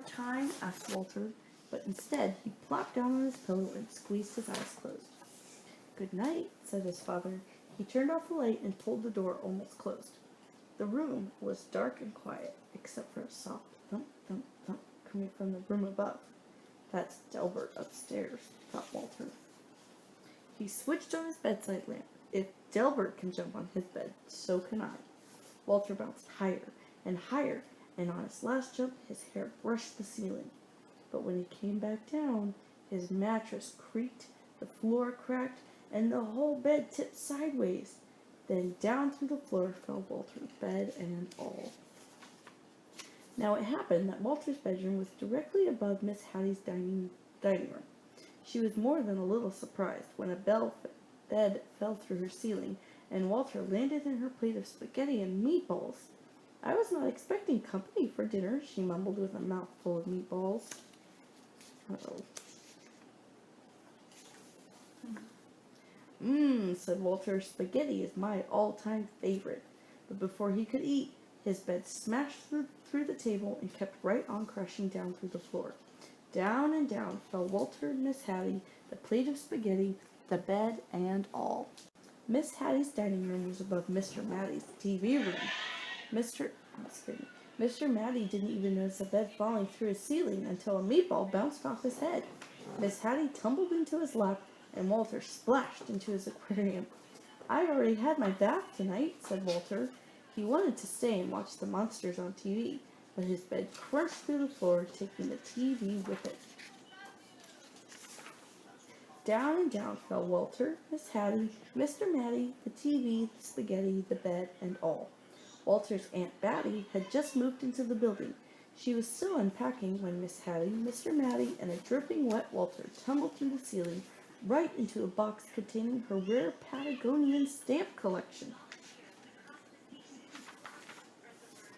bedtime?" asked Walter, but instead he plopped down on his pillow and squeezed his eyes closed. "Good night," said his father. He turned off the light and pulled the door almost closed. The room was dark and quiet, except for a soft thump, thump, thump coming from the room above. "That's Delbert upstairs," thought Walter. He switched on his bedside lamp. If Delbert can jump on his bed, so can I. Walter bounced higher and higher, and on his last jump his hair brushed the ceiling. But when he came back down, his mattress creaked, the floor cracked, and the whole bed tipped sideways. Then down through the floor fell Walter's bed and all. Now it happened that Walter's bedroom was directly above Miss Hattie's dining room. She was more than a little surprised when a bed fell through her ceiling, and Walter landed in her plate of spaghetti and meatballs. "I was not expecting company for dinner," she mumbled with a mouthful of meatballs. Uh-oh. Said Walter. "Spaghetti is my all-time favorite." But before he could eat, his bed smashed through the table and kept right on crashing down through the floor. Down and down fell Walter and Miss Hattie, the plate of spaghetti, the bed, and all. Miss Hattie's dining room was above Mr. Matty's TV room. Mr. Matty didn't even notice the bed falling through his ceiling until a meatball bounced off his head. Miss Hattie tumbled into his lap, and Walter splashed into his aquarium. "I've already had my bath tonight," said Walter. He wanted to stay and watch the monsters on TV, but his bed crunched through the floor, taking the TV with it. Down and down fell Walter, Miss Hattie, Mr. Matty, the TV, the spaghetti, the bed, and all. Walter's Aunt Batty had just moved into the building. She was still unpacking when Miss Hattie, Mr. Matty, and a dripping wet Walter tumbled through the ceiling right into a box containing her rare Patagonian stamp collection.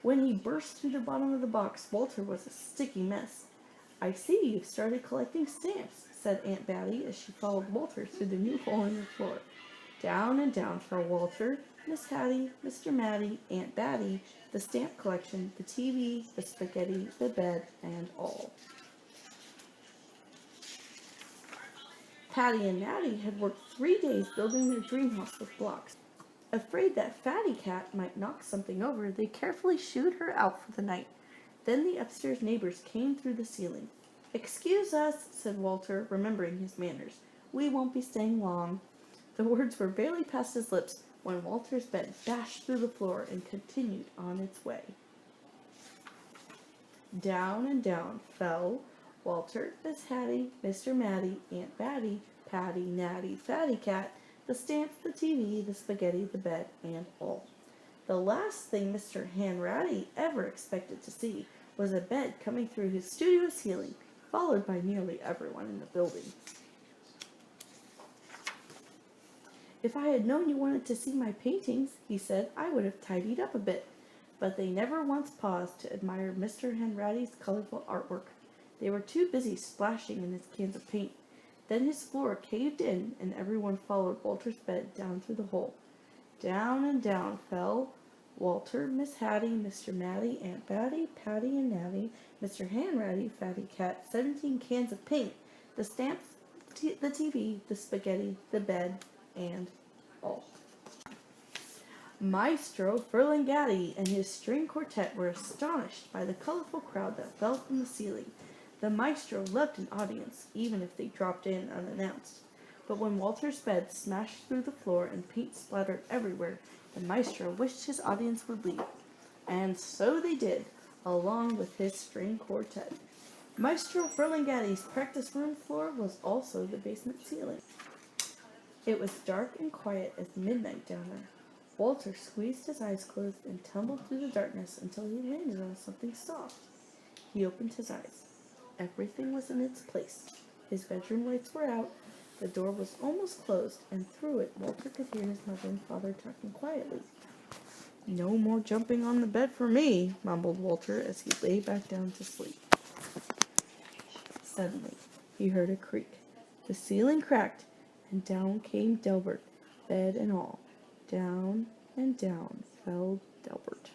When he burst through the bottom of the box, Walter was a sticky mess. "I see you've started collecting stamps," said Aunt Batty as she followed Walter through the new hole in the floor. Down and down fell Walter, Miss Hattie, Mr. Matty, Aunt Batty, the stamp collection, the TV, the spaghetti, the bed, and all. Patty and Natty had worked 3 days building their dream house with blocks. Afraid that Fatty Cat might knock something over, they carefully shooed her out for the night. Then the upstairs neighbors came through the ceiling. "Excuse us," said Walter, remembering his manners. "We won't be staying long." The words were barely past his lips when Walter's bed dashed through the floor and continued on its way. Down and down fell Walter, Miss Hattie, Mr. Matty, Aunt Batty, Patty, Natty, Fatty Cat, the stamps, the TV, the spaghetti, the bed, and all. The last thing Mr. Hanratty ever expected to see was a bed coming through his studio ceiling, followed by nearly everyone in the building. "If I had known you wanted to see my paintings," he said, "I would have tidied up a bit." But they never once paused to admire Mr. Hanratty's colorful artwork. They were too busy splashing in his cans of paint. Then his floor caved in, and everyone followed Walter's bed down through the hole. Down and down fell Walter, Miss Hattie, Mr. Matty, Aunt Batty, Patty and Natty, Mr. Hanratty, Fatty Cat, 17 cans of paint, the stamps, the TV, the spaghetti, the bed, and all. Maestro Ferlinghetti and his string quartet were astonished by the colorful crowd that fell from the ceiling. The maestro loved an audience, even if they dropped in unannounced. But when Walter's bed smashed through the floor and paint splattered everywhere, the maestro wished his audience would leave. And so they did, along with his string quartet. Maestro Ferlinghetti's practice room floor was also the basement ceiling. It was dark and quiet as midnight down there. Walter squeezed his eyes closed and tumbled through the darkness until he landed on something soft. He opened his eyes. Everything was in its place. His bedroom lights were out, the door was almost closed, and through it Walter could hear his mother and father talking quietly. "No more jumping on the bed for me," mumbled Walter as he lay back down to sleep. Suddenly, he heard a creak. The ceiling cracked, and down came Delbert, bed and all. Down and down fell Delbert.